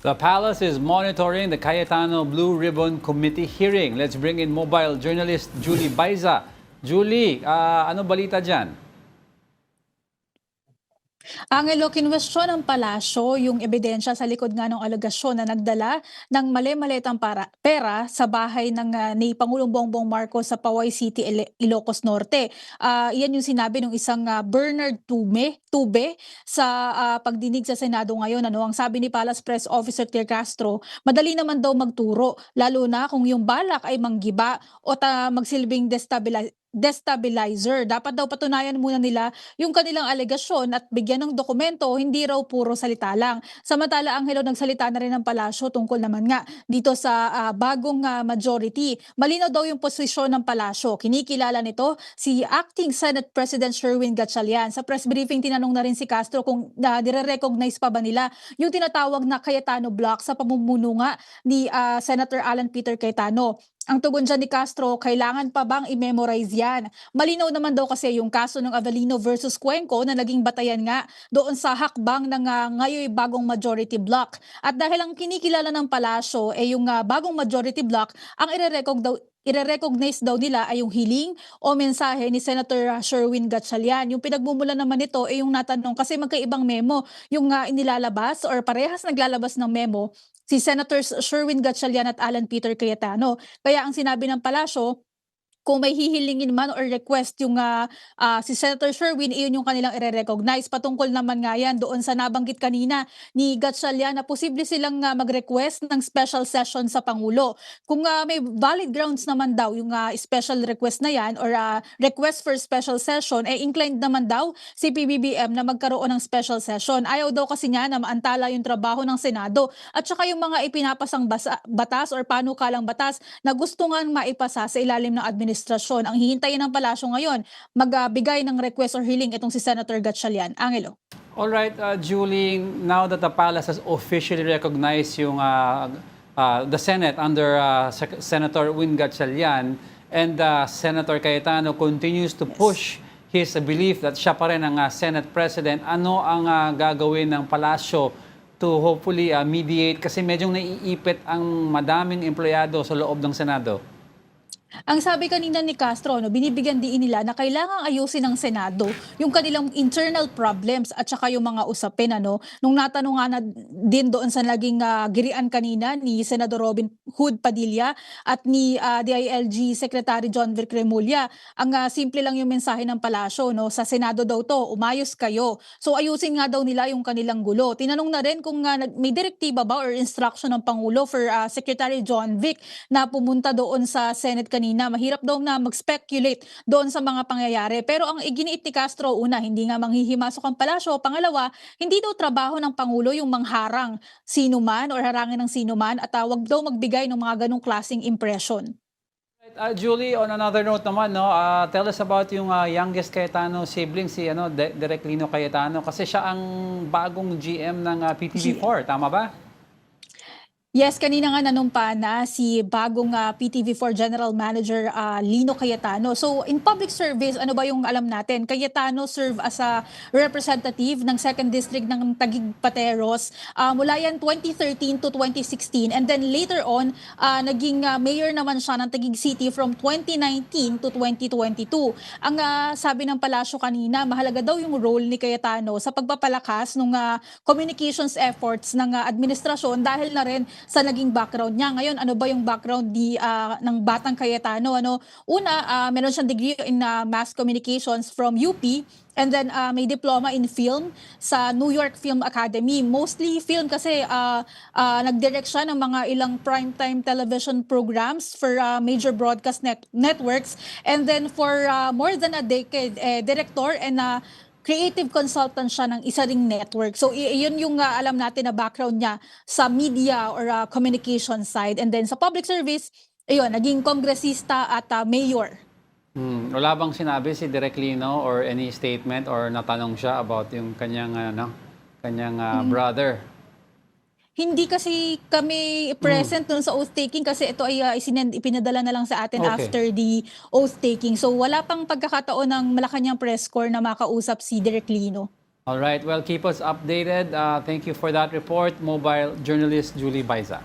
The palace is monitoring the Cayetano Blue Ribbon Committee hearing. Let's bring in mobile journalist Julie Baiza. Julie, ano balita dyan? Angelo, kinwestiyon ng palasyo yung ebidensya sa likod nga ng alegasyon na nagdala ng mali-malitang pera sa bahay ni Pangulong Bongbong Marcos sa Paway City, Ilocos Norte. Iyan yung sinabi ng isang Bernard Tube sa pagdinig sa Senado ngayon. Ang sabi ni Palace Press Officer Tia Castro, madali naman daw magturo, lalo na kung yung balak ay manggiba o magsilbing destabilizer. Dapat daw patunayan muna nila yung kanilang alegasyon at bigyan ng dokumento, hindi raw puro salita lang. Samantala, Angelo, nagsalita na rin ng palasyo tungkol naman nga dito sa bagong majority. Malinaw daw yung posisyon ng palasyo. Kinikilala nito si Acting Senate President Sherwin Gatchalian. Sa press briefing, tinanong na rin si Castro kung nire-recognize pa ba nila yung tinatawag na Cayetano Block sa pamumuno nga ni Senator Alan Peter Cayetano. Ang tugon dyan ni Castro, kailangan pa bang i-memorize yan? Malinaw naman daw kasi yung kaso ng Avellino versus Cuenco na naging batayan nga doon sa hakbang ng ngayon bagong majority block. At dahil ang kinikilala ng palasyo yung bagong majority block, ang ire-recognize daw nila ay yung hiling o mensahe ni Senator Sherwin Gatchalian. Yung pinagmumulan naman nito ay yung natanong kasi magkaibang memo yung inilalabas or parehas naglalabas ng memo si Senators Sherwin Gatchalian at Alan Peter Cayetano. Kaya ang sinabi ng palasyo, kung may hihilingin man or request yung si Senator Sherwin, iyon yung kanilang i-recognize. Patungkol naman nga yan doon sa nabanggit kanina ni Gatchalian na posible silang mag-request ng special session sa Pangulo. Kung may valid grounds naman daw yung special request na yan or request for special session, inclined naman daw si PBBM na magkaroon ng special session. Ayaw daw kasi niya na maantala yung trabaho ng Senado at saka yung mga ipinapasang batas or panukalang batas na gusto nga maipasa sa ilalim ng administrasyon. Ang hihintayin ng palasyo ngayon, magbigay ng request or hiling itong si Senator Gatchalian. Angelo. All right, Julie, now that the palace has officially recognized yung the Senate under Senator Win Gatchalian and Senator Cayetano continues to push his belief that siya pa rin ang Senate President, ano ang gagawin ng palasyo to hopefully mediate kasi medyo naiipit ang madaming empleyado sa loob ng Senado? Ang sabi kanina ni Castro, binibigyan din nila na kailangang ayusin ng Senado yung kanilang internal problems at saka yung mga usapin. Nung natanong nga na din doon sa naging girian kanina ni Senador Robin Hood Padilla at ni DILG Secretary John Vic Remulla, ang simple lang yung mensahe ng palasyo, sa Senado daw to, umayos kayo. So ayusin nga daw nila yung kanilang gulo. Tinanong na rin kung may direktiba ba or instruction ng Pangulo for Secretary John Vic na pumunta doon sa Senate kanina. Mahirap daw na mag-speculate doon sa mga pangyayari. Pero ang iginiit ni Castro, una, hindi nga manghihimasok ang palasyo. Pangalawa, hindi daw trabaho ng Pangulo yung mangharang sinuman or harangin ng sinuman at wag daw magbigay ng mga ganong klaseng impression. Right, Julie, on another note naman, tell us about yung youngest Cayetano sibling, si Direk Lino Cayetano, kasi siya ang bagong GM ng PTV4, tama ba? Yes, kanina nga nanumpa na si bagong PTV4 General Manager Lino Cayetano. So in public service, ano ba yung alam natin? Cayetano serve as a representative ng 2nd District ng Taguig Pateros mula yan 2013 to 2016 and then later on naging mayor naman siya ng Taguig City from 2019 to 2022. Ang sabi ng palasyo kanina, mahalaga daw yung role ni Cayetano sa pagpapalakas ng communications efforts ng administrasyon dahil na rin sa naging background niya. Ngayon, ano ba yung background ng batang Cayetano? Una, meron siyang degree in mass communications from UP and then may diploma in film sa New York Film Academy. Mostly film kasi nag-direct siya ng mga ilang primetime television programs for major broadcast networks and then for more than a decade, director and creative consultant siya ng isa ring network. So iyon yung alam natin na background niya sa media or communication side. And then sa public service, ayun, naging kongresista at mayor. Wala bang sinabi si Direk Lino or any statement or natanong siya about yung kanyang brother? Hindi kasi kami present dun sa oath-taking kasi ito ay ipinadala na lang sa atin after the oath-taking. So wala pang pagkakataon ng Malacanang press corps na makausap si Direk Lino. All right, well, keep us updated. Thank you for that report, mobile journalist Julie Baiza.